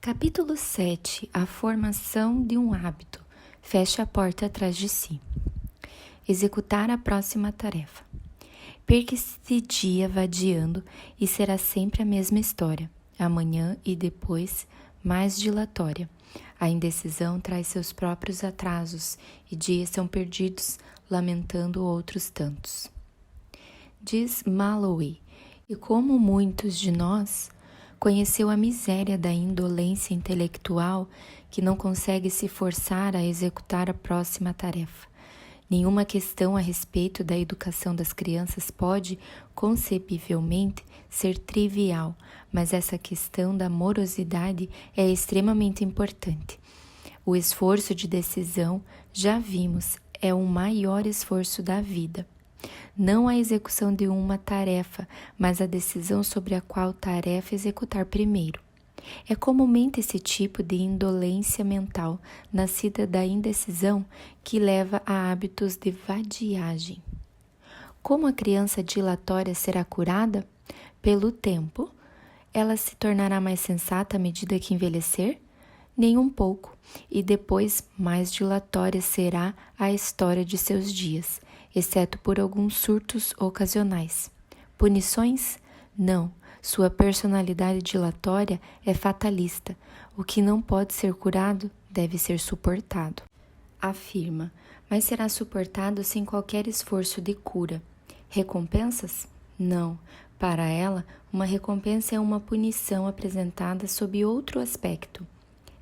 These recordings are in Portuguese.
Capítulo 7. A formação de um hábito. Feche a porta atrás de si. Executar a próxima tarefa. Perca esse dia vadiando e será sempre a mesma história. Amanhã e depois, mais dilatória. A indecisão traz seus próprios atrasos e dias são perdidos, lamentando outros tantos. Diz Malloway, e como muitos de nós, conheceu a miséria da indolência intelectual que não consegue se forçar a executar a próxima tarefa. Nenhuma questão a respeito da educação das crianças pode, concebivelmente, ser trivial, mas essa questão da morosidade é extremamente importante. O esforço de decisão, já vimos, é o maior esforço da vida. Não a execução de uma tarefa, mas a decisão sobre a qual tarefa executar primeiro. É comumente esse tipo de indolência mental, nascida da indecisão, que leva a hábitos de vadiagem. Como a criança dilatória será curada? Pelo tempo. Ela se tornará mais sensata à medida que envelhecer? Nem um pouco, e depois mais dilatória será a história de seus dias, exceto por alguns surtos ocasionais. Punições? Não. Sua personalidade dilatória é fatalista. O que não pode ser curado deve ser suportado. Afirma, mas será suportado sem qualquer esforço de cura. Recompensas? Não. Para ela, uma recompensa é uma punição apresentada sob outro aspecto.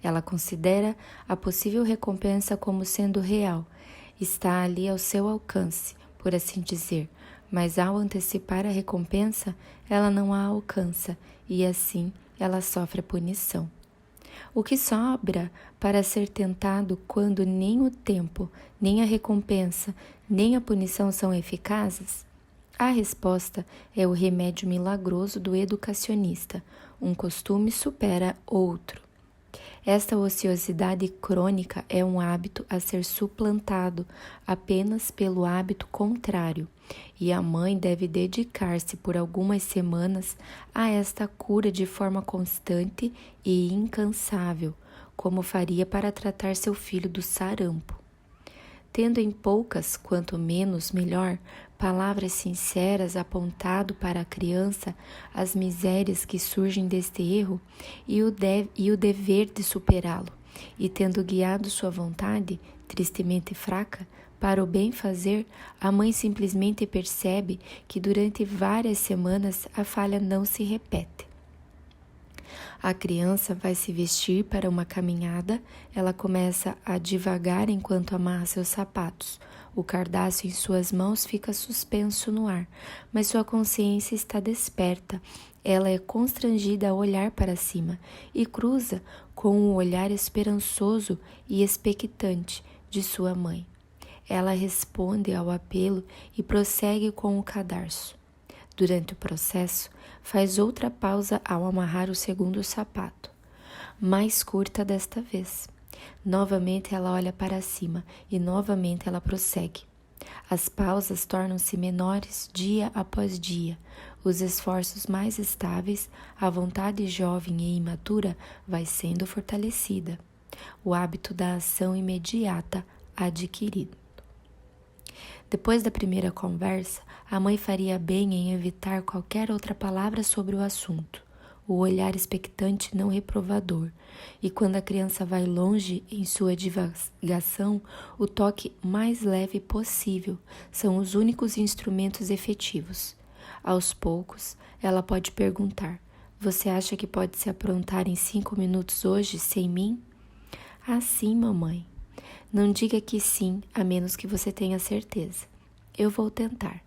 Ela considera a possível recompensa como sendo real. Está ali ao seu alcance, por assim dizer, mas ao antecipar a recompensa, ela não a alcança e assim ela sofre a punição. O que sobra para ser tentado quando nem o tempo, nem a recompensa, nem a punição são eficazes? A resposta é o remédio milagroso do educacionista. Um costume supera outro. Esta ociosidade crônica é um hábito a ser suplantado apenas pelo hábito contrário, e a mãe deve dedicar-se por algumas semanas a esta cura de forma constante e incansável, como faria para tratar seu filho do sarampo. Tendo em poucas, quanto menos melhor, palavras sinceras apontado para a criança as misérias que surgem deste erro e o dever de superá-lo, e tendo guiado sua vontade, tristemente fraca, para o bem fazer, a mãe simplesmente percebe que durante várias semanas a falha não se repete. A criança vai se vestir para uma caminhada, ela começa a divagar enquanto amarra seus sapatos. O cardápio em suas mãos fica suspenso no ar, mas sua consciência está desperta. Ela é constrangida a olhar para cima e cruza com o olhar esperançoso e expectante de sua mãe. Ela responde ao apelo e prossegue com o cadarço. Durante o processo, faz outra pausa ao amarrar o segundo sapato, mais curta desta vez. Novamente ela olha para cima e novamente ela prossegue. As pausas tornam-se menores dia após dia, os esforços mais estáveis, a vontade jovem e imatura vai sendo fortalecida, o hábito da ação imediata adquirido. Depois da primeira conversa, a mãe faria bem em evitar qualquer outra palavra sobre o assunto, o olhar expectante não reprovador, e quando a criança vai longe em sua divagação, o toque mais leve possível são os únicos instrumentos efetivos. Aos poucos, ela pode perguntar: você acha que pode se aprontar em 5 minutos hoje, sem mim? Ah, sim, mamãe. Não diga que sim, a menos que você tenha certeza. Eu vou tentar.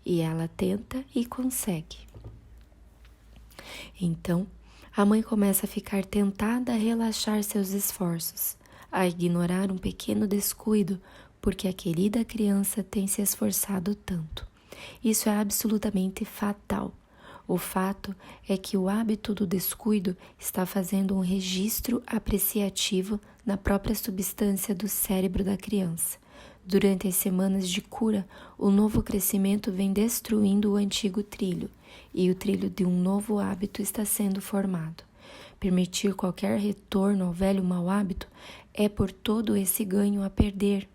E ela tenta e consegue. Então, a mãe começa a ficar tentada a relaxar seus esforços, a ignorar um pequeno descuido, porque a querida criança tem se esforçado tanto. Isso é absolutamente fatal. O fato é que o hábito do descuido está fazendo um registro apreciativo na própria substância do cérebro da criança. Durante as semanas de cura, o novo crescimento vem destruindo o antigo trilho, e o trilho de um novo hábito está sendo formado. permitir qualquer retorno ao velho mau hábito é por todo esse ganho a perder.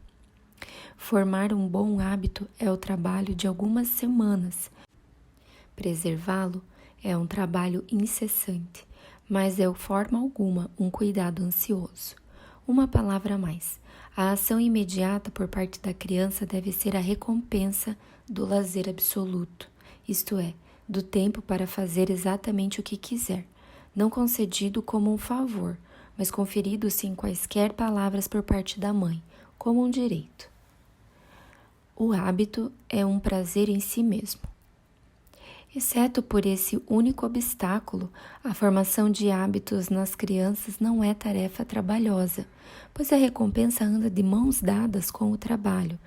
Formar um bom hábito é o trabalho de algumas semanas. Preservá-lo é um trabalho incessante, mas é de forma alguma um cuidado ansioso. Uma palavra a mais. A ação imediata por parte da criança deve ser a recompensa do lazer absoluto, isto é, do tempo para fazer exatamente o que quiser, não concedido como um favor, mas conferido sem quaisquer palavras por parte da mãe, como um direito. O hábito é um prazer em si mesmo. Exceto por esse único obstáculo, a formação de hábitos nas crianças não é tarefa trabalhosa, pois a recompensa anda de mãos dadas com o trabalho,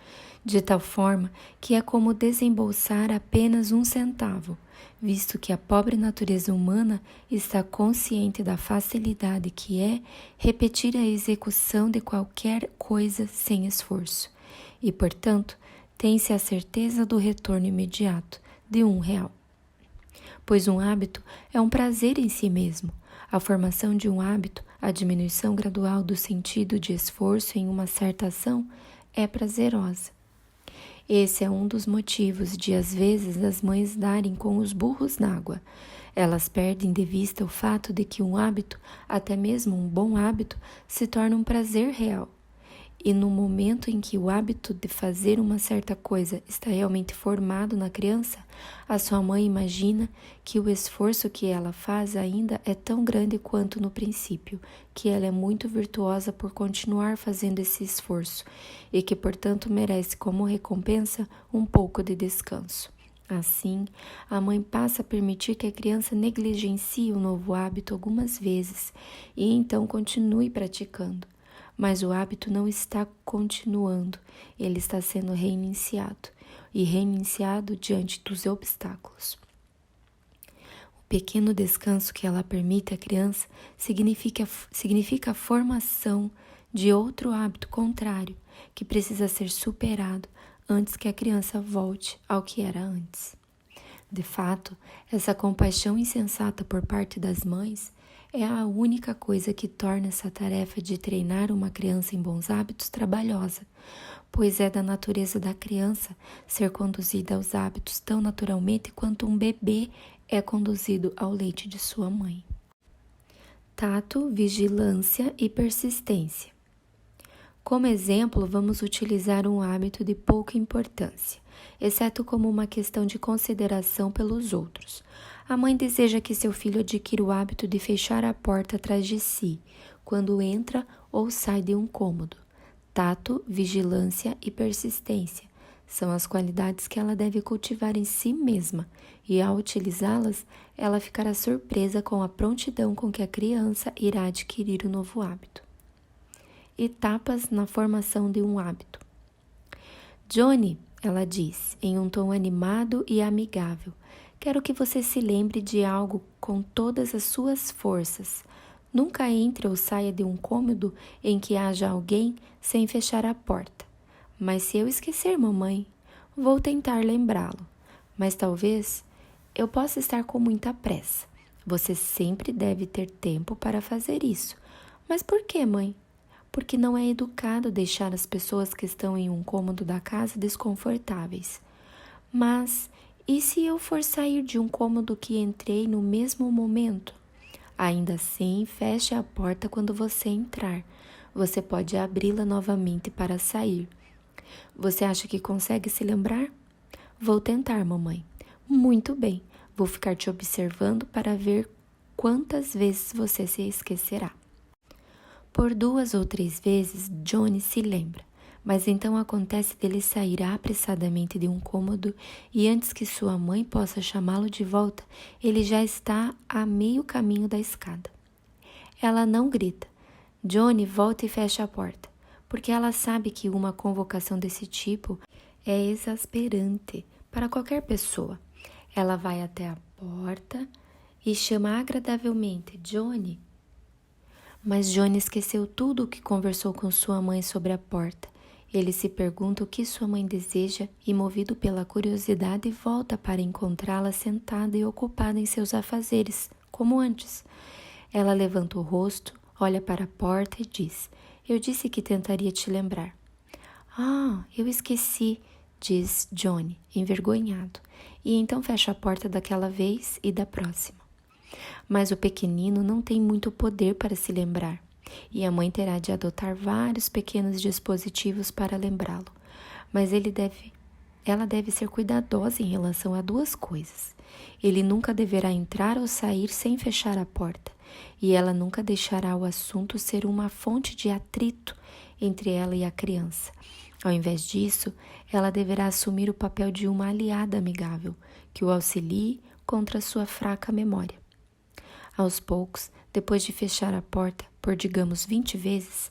de tal forma que é como desembolsar apenas 1 centavo, visto que a pobre natureza humana está consciente da facilidade que é repetir a execução de qualquer coisa sem esforço, e, portanto, tem-se a certeza do retorno imediato de R$1. Pois um hábito é um prazer em si mesmo. A formação de um hábito, a diminuição gradual do sentido de esforço em uma certa ação, é prazerosa. Esse é um dos motivos de, às vezes, as mães darem com os burros na água. Elas perdem de vista o fato de que um hábito, até mesmo um bom hábito, se torna um prazer real. E no momento em que o hábito de fazer uma certa coisa está realmente formado na criança, a sua mãe imagina que o esforço que ela faz ainda é tão grande quanto no princípio, que ela é muito virtuosa por continuar fazendo esse esforço e que, portanto, merece como recompensa um pouco de descanso. Assim, a mãe passa a permitir que a criança negligencie o novo hábito algumas vezes e então continue praticando. Mas o hábito não está continuando, ele está sendo reiniciado, e reiniciado diante dos obstáculos. O pequeno descanso que ela permite à criança significa a formação de outro hábito contrário, que precisa ser superado antes que a criança volte ao que era antes. De fato, essa compaixão insensata por parte das mães é a única coisa que torna essa tarefa de treinar uma criança em bons hábitos trabalhosa, pois é da natureza da criança ser conduzida aos hábitos tão naturalmente quanto um bebê é conduzido ao leite de sua mãe. Tato, vigilância e persistência. Como exemplo, vamos utilizar um hábito de pouca importância, exceto como uma questão de consideração pelos outros. A mãe deseja que seu filho adquira o hábito de fechar a porta atrás de si, quando entra ou sai de um cômodo. Tato, vigilância e persistência são as qualidades que ela deve cultivar em si mesma, e ao utilizá-las, ela ficará surpresa com a prontidão com que a criança irá adquirir o novo hábito. Etapas na formação de um hábito. Johnny, ela diz, em um tom animado e amigável, quero que você se lembre de algo com todas as suas forças. Nunca entre ou saia de um cômodo em que haja alguém sem fechar a porta. Mas se eu esquecer, mamãe, vou tentar lembrá-lo. Mas talvez eu possa estar com muita pressa. Você sempre deve ter tempo para fazer isso. Mas por que, mãe? Porque não é educado deixar as pessoas que estão em um cômodo da casa desconfortáveis. Mas e se eu for sair de um cômodo que entrei no mesmo momento? Ainda assim, feche a porta quando você entrar. Você pode abri-la novamente para sair. Você acha que consegue se lembrar? Vou tentar, mamãe. Muito bem, vou ficar te observando para ver quantas vezes você se esquecerá. Por 2 ou 3 vezes, Johnny se lembra. Mas então acontece dele sair apressadamente de um cômodo e antes que sua mãe possa chamá-lo de volta, ele já está a meio caminho da escada. Ela não grita. Johnny volta e fecha a porta, porque ela sabe que uma convocação desse tipo é exasperante para qualquer pessoa. Ela vai até a porta e chama agradavelmente, Johnny. Mas Johnny esqueceu tudo o que conversou com sua mãe sobre a porta. Ele se pergunta o que sua mãe deseja e, movido pela curiosidade, volta para encontrá-la sentada e ocupada em seus afazeres, como antes. Ela levanta o rosto, olha para a porta e diz: Eu disse que tentaria te lembrar. Ah, eu esqueci, diz Johnny, envergonhado, e então fecha a porta daquela vez e da próxima. Mas o pequenino não tem muito poder para se lembrar, e a mãe terá de adotar vários pequenos dispositivos para lembrá-lo. Mas ela deve ser cuidadosa em relação a duas coisas. Ele nunca deverá entrar ou sair sem fechar a porta, e ela nunca deixará o assunto ser uma fonte de atrito entre ela e a criança. Ao invés disso, ela deverá assumir o papel de uma aliada amigável, que o auxilie contra sua fraca memória. Aos poucos, depois de fechar a porta por, digamos, 20 vezes,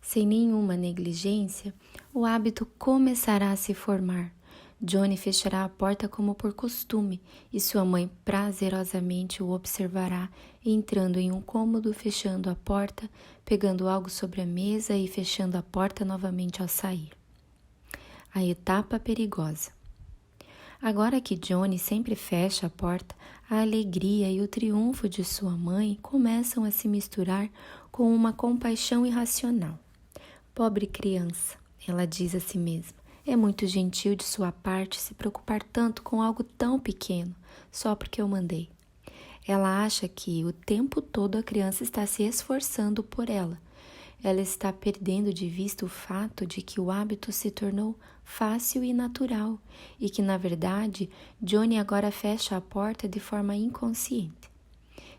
sem nenhuma negligência, o hábito começará a se formar. Johnny fechará a porta como por costume, e sua mãe prazerosamente o observará entrando em um cômodo, fechando a porta, pegando algo sobre a mesa e fechando a porta novamente ao sair. A etapa perigosa. Agora que Johnny sempre fecha a porta, a alegria e o triunfo de sua mãe começam a se misturar com uma compaixão irracional. Pobre criança, ela diz a si mesma, é muito gentil de sua parte se preocupar tanto com algo tão pequeno, só porque eu mandei. Ela acha que o tempo todo a criança está se esforçando por ela. Ela está perdendo de vista o fato de que o hábito se tornou fácil e natural e que, na verdade, Johnny agora fecha a porta de forma inconsciente.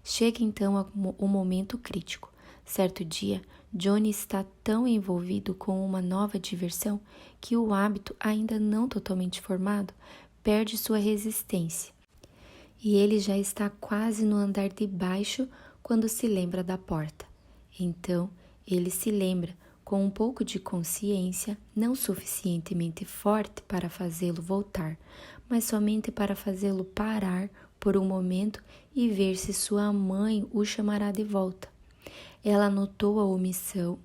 Chega então o momento crítico. Certo dia, Johnny está tão envolvido com uma nova diversão que o hábito, ainda não totalmente formado, perde sua resistência. E ele já está quase no andar de baixo quando se lembra da porta. Então, ele se lembra, com um pouco de consciência, não suficientemente forte para fazê-lo voltar, mas somente para fazê-lo parar por um momento e ver se sua mãe o chamará de volta. Ela notou a omissão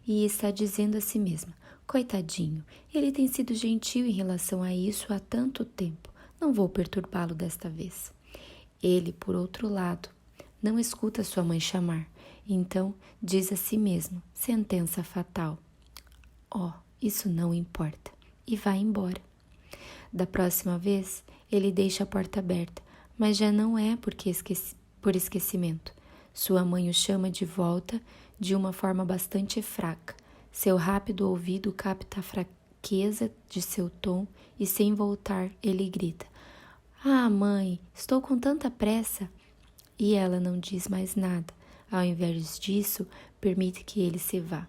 e está dizendo a si mesma: coitadinho, ele tem sido gentil em relação a isso há tanto tempo, não vou perturbá-lo desta vez. Ele, por outro lado, não escuta sua mãe chamar. Então, diz a si mesmo, sentença fatal: Oh, isso não importa, e vai embora. Da próxima vez, ele deixa a porta aberta, mas já não é por esquecimento. Sua mãe o chama de volta de uma forma bastante fraca. Seu rápido ouvido capta a fraqueza de seu tom e, sem voltar, ele grita: Ah, mãe, estou com tanta pressa. E ela não diz mais nada. Ao invés disso, permite que ele se vá.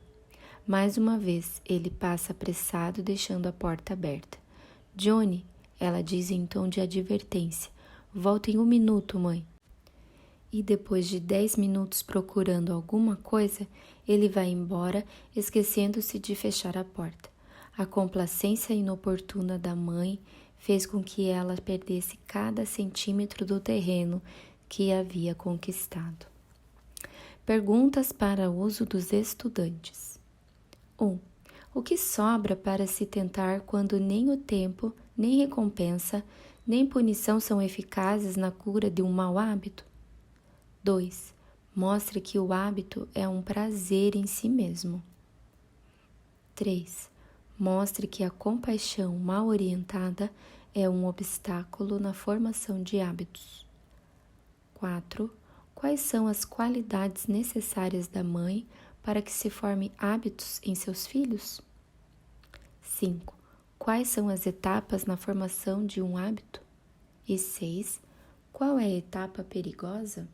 Mais uma vez, ele passa apressado, deixando a porta aberta. Johnny, ela diz em tom de advertência, volta em 1 minuto, mãe. E depois de 10 minutos procurando alguma coisa, ele vai embora, esquecendo-se de fechar a porta. A complacência inoportuna da mãe fez com que ela perdesse cada centímetro do terreno que havia conquistado. Perguntas para uso dos estudantes. 1. O que sobra para se tentar quando nem o tempo, nem recompensa, nem punição são eficazes na cura de um mau hábito? 2. Mostre que o hábito é um prazer em si mesmo. 3. Mostre que a compaixão mal orientada é um obstáculo na formação de hábitos. 4. Quais são as qualidades necessárias da mãe para que se forme hábitos em seus filhos? 5. Quais são as etapas na formação de um hábito? E 6. Qual é a etapa perigosa?